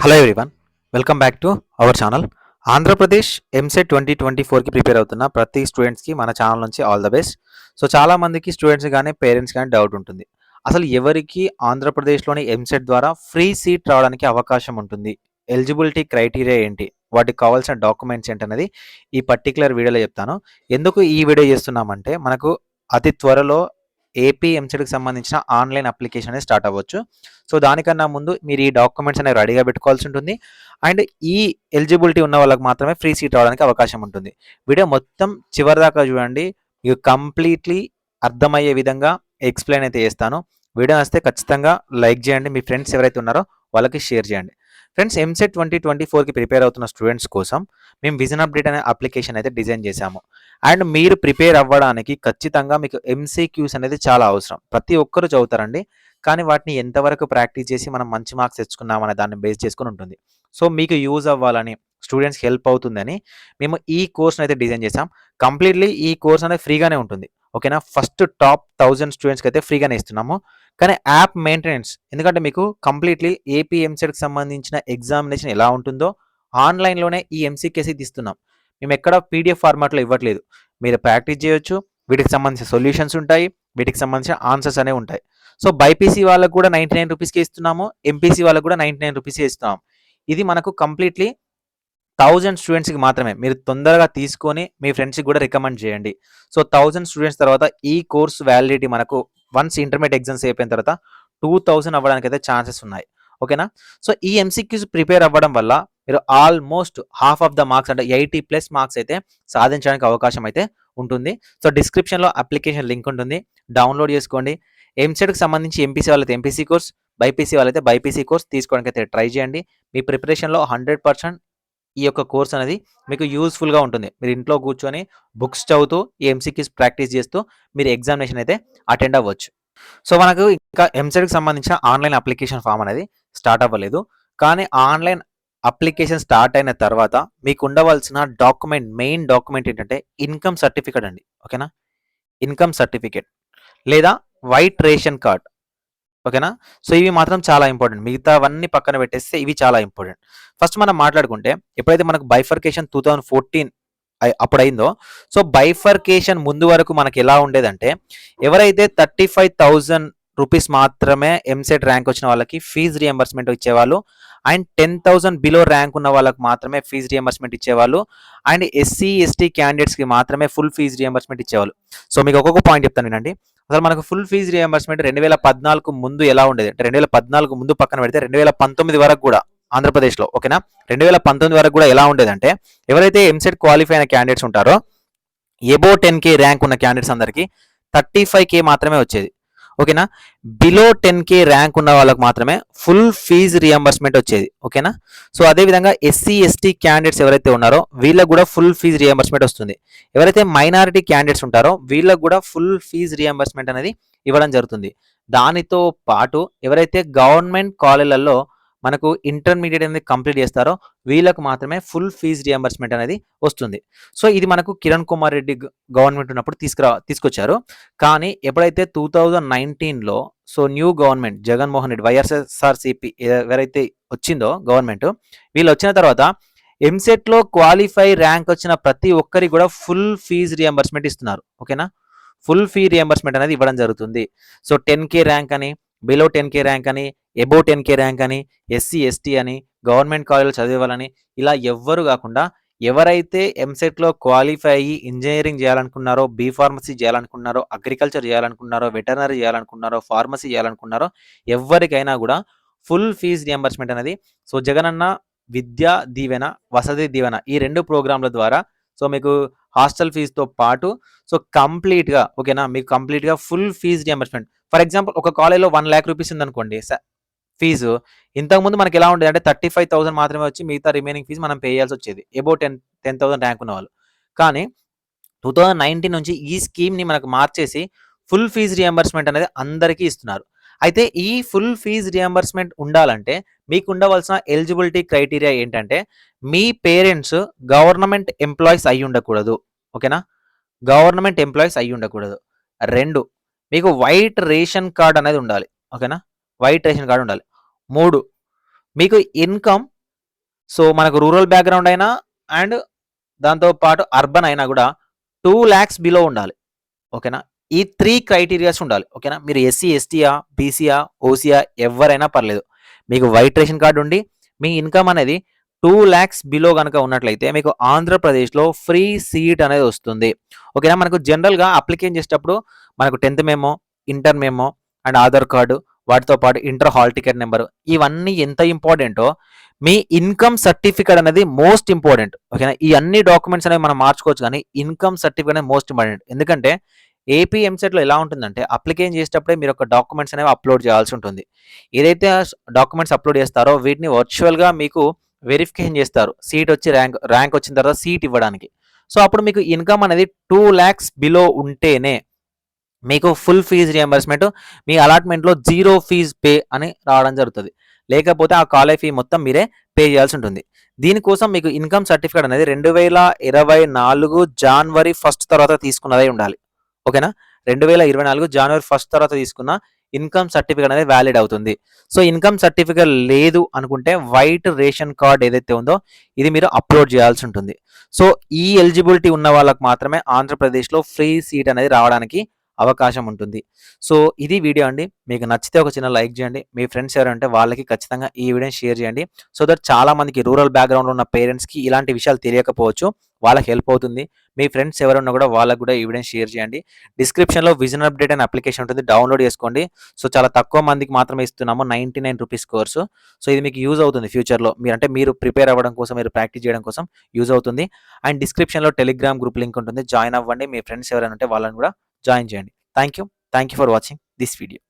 Hello everyone, welcome back to our channel. Andhra Pradesh EAMCET 2024కి prepare అవుతున్న ప్రతి స్టూడెంట్స్కి మన ఛానల్ నుంచి ఆల్ ద బెస్ట్. సో చాలామందికి స్టూడెంట్స్ కానీ పేరెంట్స్ కానీ డౌట్ ఉంటుంది, అసలు ఎవరికి ఆంధ్రప్రదేశ్లోని ఎంసెట్ ద్వారా ఫ్రీ సీట్ రావడానికి అవకాశం ఉంటుంది, ఎలిజిబిలిటీ క్రైటీరియా ఏంటి, వాటికి కావాల్సిన డాక్యుమెంట్స్ ఏంటనేది ఈ పర్టికులర్ వీడియోలో చెప్తాను. ఎందుకు ఈ వీడియో చేస్తున్నామంటే మనకు అతి త్వరలో ఏపీ ఎంసెట్కి సంబంధించిన ఆన్లైన్ అప్లికేషన్ అనేది స్టార్ట్ అవ్వచ్చు. సో దానికన్నా ముందు మీరు ఈ డాక్యుమెంట్స్ అనేవి రెడీగా పెట్టుకోవాల్సి ఉంటుంది. అండ్ ఈ ఎలిజిబిలిటీ ఉన్న వాళ్ళకి మాత్రమే ఫ్రీ సీట్ రావడానికి అవకాశం ఉంటుంది. వీడియో మొత్తం చివరిదాకా చూడండి, మీకు కంప్లీట్లీ అర్థమయ్యే విధంగా ఎక్స్ప్లెయిన్ అయితే చేస్తాను. వీడియో వస్తే ఖచ్చితంగా లైక్ చేయండి, మీ ఫ్రెండ్స్ ఎవరైతే ఉన్నారో వాళ్ళకి షేర్ చేయండి. ఫ్రెండ్స్, ఎంసెట్ 2024కి ప్రిపేర్ అవుతున్న స్టూడెంట్స్ కోసం మేము విజన్ అప్డేట్ అనే అప్లికేషన్ అయితే డిజైన్ చేశాము. అండ్ మీరు ప్రిపేర్ అవ్వడానికి ఖచ్చితంగా మీకు ఎంసీక్యూస్ అనేది చాలా అవసరం. ప్రతి ఒక్కరు చదువుతారండి, కానీ వాటిని ఎంతవరకు ప్రాక్టీస్ చేసి మనం మంచి మార్క్స్ తెచ్చుకున్నామనే దాన్ని బేస్ చేసుకుని ఉంటుంది. సో మీకు యూజ్ అవ్వాలని, స్టూడెంట్స్కి హెల్ప్ అవుతుందని మేము ఈ కోర్స్ని అయితే డిజైన్ చేసాం. కంప్లీట్లీ ఈ కోర్స్ అనేది ఫ్రీగానే ఉంటుంది, ఓకేనా. ఫస్ట్ టాప్ 1000 స్టూడెంట్స్కి అయితే ఫ్రీగానే ఇస్తున్నాము. కానీ యాప్ మెయింటెనెన్స్, ఎందుకంటే మీకు కంప్లీట్లీ ఏపీ ఎంసెట్కి సంబంధించిన ఎగ్జామినేషన్ ఎలా ఉంటుందో ఆన్లైన్లోనే ఈ ఎంసీకేస్ ఇస్తున్నాం. మేము ఎక్కడ పీడిఎఫ్ ఫార్మాట్లో ఇవ్వట్లేదు. మీరు ప్రాక్టీస్ చేయొచ్చు, వీటికి సంబంధించిన సొల్యూషన్స్ ఉంటాయి, వీటికి సంబంధించిన ఆన్సర్స్ అనేవి ఉంటాయి. సో బైపీసీ వాళ్ళకు కూడా 99 రూపీస్కి ఇస్తున్నాము, ఎంపీసీ వాళ్ళకు కూడా 99 రూపీస్కి ఇస్తున్నాము. ఇది మనకు కంప్లీట్లీ 1000 స్టూడెంట్స్కి మాత్రమే. మీరు తొందరగా తీసుకొని మీ ఫ్రెండ్స్కి కూడా రికమెండ్ చేయండి. సో 1000 స్టూడెంట్స్ తర్వాత ఈ కోర్స్ వ్యాలిడిటీ మనకు వన్స్ ఇంటర్మీడియట్ ఎగ్జామ్స్ అయిపోయిన తర్వాత 2000 అవ్వడానికి అయితే ఛాన్సెస్ ఉన్నాయి, ఓకేనా. సో ఈ ఎంసీక్యూస్ ప్రిపేర్ అవ్వడం వల్ల మీరు almost half of the marks అంటే 80+ మార్క్స్ అయితే సాధించడానికి అవకాశం అయితే ఉంటుంది. సో డిస్క్రిప్షన్లో అప్లికేషన్ లింక్ ఉంటుంది, డౌన్లోడ్ చేసుకోండి. ఎంసెట్కి సంబంధించి ఎంపీసీ వాళ్ళైతే ఎంపీసీ కోర్స్, బైపీసీ వాళ్ళైతే బైపీసీ కోర్స్ తీసుకోవడానికి అయితే ట్రై చేయండి. మీ ప్రిపరేషన్లో 100% ఈ యొక్క కోర్స్ అనేది మీకు యూస్ఫుల్గా ఉంటుంది. మీరు ఇంట్లో కూర్చొని బుక్స్ చదువుతూ ఈ ఎంసీక్యూస్ ప్రాక్టీస్ చేస్తూ మీరు ఎగ్జామినేషన్ అయితే అటెండ్ అవ్వచ్చు. సో మనకు ఇంకా ఎంసెట్కి సంబంధించిన ఆన్లైన్ అప్లికేషన్ ఫామ్ అనేది స్టార్ట్ అవ్వలేదు. కానీ ఆన్లైన్ అప్లికేషన్ స్టార్ట్ అయిన తర్వాత మీకు ఉండవలసిన మెయిన్ డాక్యుమెంట్ ఏంటంటే ఇన్కమ్ సర్టిఫికేట్ అండి, ఓకేనా. ఇన్కమ్ సర్టిఫికేట్ లేదా వైట్ రేషన్ కార్డ్, ఓకేనా. సో ఇవి మాత్రం చాలా ఇంపార్టెంట్, మిగతావన్నీ పక్కన పెట్టేస్తే ఇవి చాలా ఇంపార్టెంట్. ఫస్ట్ మనం మాట్లాడుకుంటే ఎప్పుడైతే మనకు బైఫర్కేషన్ 2014 అప్పుడు అయిందో, సో బైఫర్కేషన్ ముందు వరకు మనకి ఎలా ఉండేదంటే ఎవరైతే 35,000 రూపీస్ మాత్రమే ఎంసెట్ ర్యాంక్ వచ్చిన వాళ్ళకి ఫీజు రియంబర్స్మెంట్ ఇచ్చేవాళ్ళు. అండ్ 10,000 బిలో ర్యాంక్ ఉన్న వాళ్ళకి మాత్రమే ఫీజు రియంబర్స్మెంట్ ఇచ్చేవాళ్ళు. అండ్ ఎస్సీ ఎస్టీ క్యాండిడేట్స్కి మాత్రమే ఫుల్ ఫీజు రియంబర్స్మెంట్ ఇచ్చేవాళ్ళు. సో మీకు ఒక్కొక్క పాయింట్ చెప్తాను వినండి. అసలు మనకు ఫుల్ ఫీజు రియంబర్స్మెంట్ 2014 ముందు ఎలా ఉండేది అంటే 2014 ముందు పక్కన పెడితే 2019 వరకు కూడా ఆంధ్రప్రదేశ్లో, ఓకేనా. 2019 వరకు కూడా ఎలా ఉండేదంటే ఎవరైతే ఎంసెట్ క్వాలిఫై అయిన క్యాండిడేట్స్ ఉంటారో ఎబో 10K ర్యాంక్ ఉన్న క్యాండిడేట్స్ అందరికీ 35K మాత్రమే వచ్చేది, ఓకేనా. బిలో 10K ర్యాంక్ ఉన్న వాళ్ళకి మాత్రమే ఫుల్ ఫీజు రియంబర్స్మెంట్ వచ్చేది, ఓకేనా. సో అదేవిధంగా ఎస్సీ ఎస్టీ క్యాండిడేట్స్ ఎవరైతే ఉన్నారో వీళ్ళకి కూడా ఫుల్ ఫీజు రియంబర్స్మెంట్ వస్తుంది. ఎవరైతే మైనారిటీ క్యాండిడేట్స్ ఉంటారో వీళ్ళకి కూడా ఫుల్ ఫీజు రియంబర్స్మెంట్ అనేది ఇవ్వడం జరుగుతుంది. దానితో పాటు ఎవరైతే గవర్నమెంట్ కాలేజీలలో మనకు ఇంటర్మీడియట్ అనేది కంప్లీట్ చేస్తారో వీళ్ళకు మాత్రమే ఫుల్ ఫీజు రియంబర్స్మెంట్ అనేది వస్తుంది. సో ఇది మనకు కిరణ్ కుమార్ రెడ్డి గవర్నమెంట్ ఉన్నప్పుడు తీసుకొచ్చారు. కానీ ఎప్పుడైతే 2019లో so new government Jaganmohan Reddy YSRCP ఎవరైతే వచ్చిందో గవర్నమెంట్, వీళ్ళు వచ్చిన తర్వాత ఎంసెట్లో క్వాలిఫై ర్యాంక్ వచ్చిన ప్రతి ఒక్కరికి కూడా ఫుల్ ఫీజు రియంబర్స్మెంట్ ఇస్తున్నారు, ఓకేనా. ఫుల్ ఫీ రియంబర్స్మెంట్ అనేది ఇవ్వడం జరుగుతుంది. సో 10K ర్యాంక్ అని, బిలో 10K ర్యాంక్ అని, ఎబో 10K ర్యాంక్ అని, ఎస్సీ ఎస్టీ అని, గవర్నమెంట్ కాలేజీలో చదివేవాళ్ళని ఇలా ఎవ్వరు కాకుండా ఎవరైతే ఎంసెట్లో క్వాలిఫై అయ్యి ఇంజనీరింగ్ చేయాలనుకున్నారో, బీ ఫార్మసీ చేయాలనుకున్నారో, అగ్రికల్చర్ చేయాలనుకున్నారో, వెటర్నరీ చేయాలనుకున్నారో, ఫార్మసీ చేయాలనుకున్నారో ఎవరికైనా కూడా ఫుల్ ఫీజు రియంబర్స్మెంట్ అనేది సో జగనన్న విద్యా దీవెన, వసతి దీవెన ఈ 2 ప్రోగ్రాంల ద్వారా సో మీకు హాస్టల్ ఫీజుతో పాటు సో కంప్లీట్గా, ఓకేనా, మీకు కంప్లీట్గా full fee reimbursement. For example ఒక కాలేజ్లో 1 lakh రూపీస్ ఉందనుకోండి ఫీజు, ఇంతకుముందు మనకి ఎలా ఉండేది అంటే 35,000 మాత్రమే వచ్చి మిగతా రిమైనింగ్ ఫీజు మనం పే చేయాల్సి వచ్చేది ఎబో 10,000 ర్యాంక్ ఉన్న వాళ్ళు. కానీ 2019 నుంచి ఈ స్కీమ్ని మనకు మార్చేసి ఫుల్ ఫీజు రియంబర్స్మెంట్ అనేది అందరికీ ఇస్తున్నారు. అయితే ఈ ఫుల్ ఫీజు రియంబర్స్మెంట్ ఉండాలంటే మీకు ఉండవలసిన ఎలిజిబిలిటీ క్రైటీరియా ఏంటంటే మీ పేరెంట్స్ గవర్నమెంట్ ఎంప్లాయీస్ అయి ఉండకూడదు, ఓకేనా. గవర్నమెంట్ ఎంప్లాయీస్ అయి ఉండకూడదు. 2, మీకు వైట్ రేషన్ కార్డ్ అనేది ఉండాలి, ఓకేనా. వైట్ రేషన్ కార్డు ఉండాలి. 3, మీకు ఇన్‌కమ్ సో, మనకు రూరల్ బ్యాక్‌గ్రౌండ్ అయినా అండ్ దాంతో పాటు అర్బన్ అయినా గూడా 2,00,000 బిలో ఉండాలి. ఓకేనా? ఈ 3 క్రైటీరియాస్ ఉండాలి. ఓకేనా? మీరు ఎస్సీ, ఎస్టీయా, బీసీయా, ఓసీయా ఎవ్వరైనా పర్లేదు. మీకు వైట్ రేషన్ కార్డ్ ఉండి, మీ ఇన్‌కమ్ అనేది 2,00,000 బిలో గనక ఉన్నట్లయితే మీకు ఆంధ్రప్రదేశ్‌లో ఫ్రీ సీట్ అనేది వస్తుంది. ఓకేనా? మనకు జనరల్‌గా అప్లికేషన్ చేసేటప్పుడు మనకు 10థ్ memo, inter memo and Aadhaar card వాటితో పాటు ఇంటర్ హాల్ టికెట్ నంబరు ఇవన్నీ ఎంత ఇంపార్టెంటో మీ ఇన్‌కమ్ సర్టిఫికేట్ అనేది మోస్ట్ ఇంపార్టెంట్. ఓకేనా? ఈ అన్ని డాక్యుమెంట్స్ అనేవి మనం మార్చుకోవచ్చు గానీ ఇన్‌కమ్ సర్టిఫికేట్ అనేది మోస్ట్ ఇంపార్టెంట్. ఎందుకంటే ఏపీ ఎంసెట్‌లో ఎలా ఉంటుందంటే అప్లికేషన్ చేసేటప్పుడే మీరు ఒక డాక్యుమెంట్స్ అనేవి అప్‌లోడ్ చేయాల్సి ఉంటుంది. ఏదైతే డాక్యుమెంట్స్ అప్‌లోడ్ చేస్తారో వీటిని వర్చువల్‌గా మీకు వెరిఫికేషన్ చేస్తారు. సీట్ వచ్చి ర్యాంక్ వచ్చిన తర్వాత సీట్ ఇవ్వడానికి. సో, అప్పుడు మీకు ఇన్‌కమ్ అనేది 2,00,000 బిలో ఉంటేనే మీకు ఫుల్ ఫీజ్ రియంబర్స్‌మెంట్ మీ అలాట్‌మెంట్‌లో జీరో ఫీజ్ పే అని రావడం జరుగుతది. లేకపోతే ఆ కాలేజ్ ఫీ మొత్తం మీరే పే చేయాల్సి ఉంటుంది. దీనికోసం మీకు ఇన్‌కమ్ సర్టిఫికేట్ అనేది 2024 జాన్వరి 1 తర్వాత తీసుకున్నదై ఉండాలి. ఓకేనా? 2024 జాన్వరి 1 తర్వాత తీసుకున్న ఇన్‌కమ్ సర్టిఫికేట్ అనేది వాలిడ్ అవుతుంది. సో, ఇన్‌కమ్ సర్టిఫికేట్ లేదు అనుకుంటే వైట్ రేషన్ కార్డ్ ఏదైతే ఉందో ఇది మీరు అప్‌లోడ్ చేయాల్సి ఉంటుంది. సో, ఈ ఎలిజిబిలిటీ ఉన్న వాళ్ళకి మాత్రమే ఆంధ్రప్రదేశ్‌లో ఫ్రీ సీట్ అనేది రావడానికి అవకాశం ఉంటుంది. సో, ఇది వీడియో అండి. మీకు నచ్చితే ఒక చిన్న లైక్ చేయండి. మీ ఫ్రెండ్స్ ఎవరైనా ఉంటే వాళ్ళకి ఖచ్చితంగా ఈ వీడియోని షేర్ చేయండి. సో దట్ చాలా మందికి రూరల్ బ్యాక్‌గ్రౌండ్‌లో ఉన్న పేరెంట్స్‌కి ఇలాంటి విషయాలు తెలియకపోవచ్చు. వాళ్ళకి హెల్ప్ అవుతుంది. మీ ఫ్రెండ్స్ ఎవరున్నా కూడా వాళ్ళకి కూడా ఈ వీడియోని షేర్ చేయండి. డిస్క్రిప్షన్‌లో విజన్ అప్డేట్ అనే అప్లికేషన్ ఉంటుంది. డౌన్‌లోడ్ చేసుకోండి. సో, చాలా తక్కువ మందికి మాత్రమే ఇస్తున్నాము. ₹99 కోర్సు. సో, ఇది మీకు యూజ్ అవుతుంది ఫ్యూచర్‌లో. మీరు ప్రిపేర్ అవ్వడం కోసం, మీరు ప్రాక్టీస్ చేయడం కోసం యూజ్ అవుతుంది. అండ్ డిస్క్రిప్షన్‌లో టెలిగ్రామ్ గ్రూప్ లింక్ ఉంటుంది. జాయిన్ అవ్వండి. మీ ఫ్రెండ్స్ ఎవరైనా ఉంటే వాళ్ళని కూడా జాయిన్ చేయండి. Thank you for watching this video.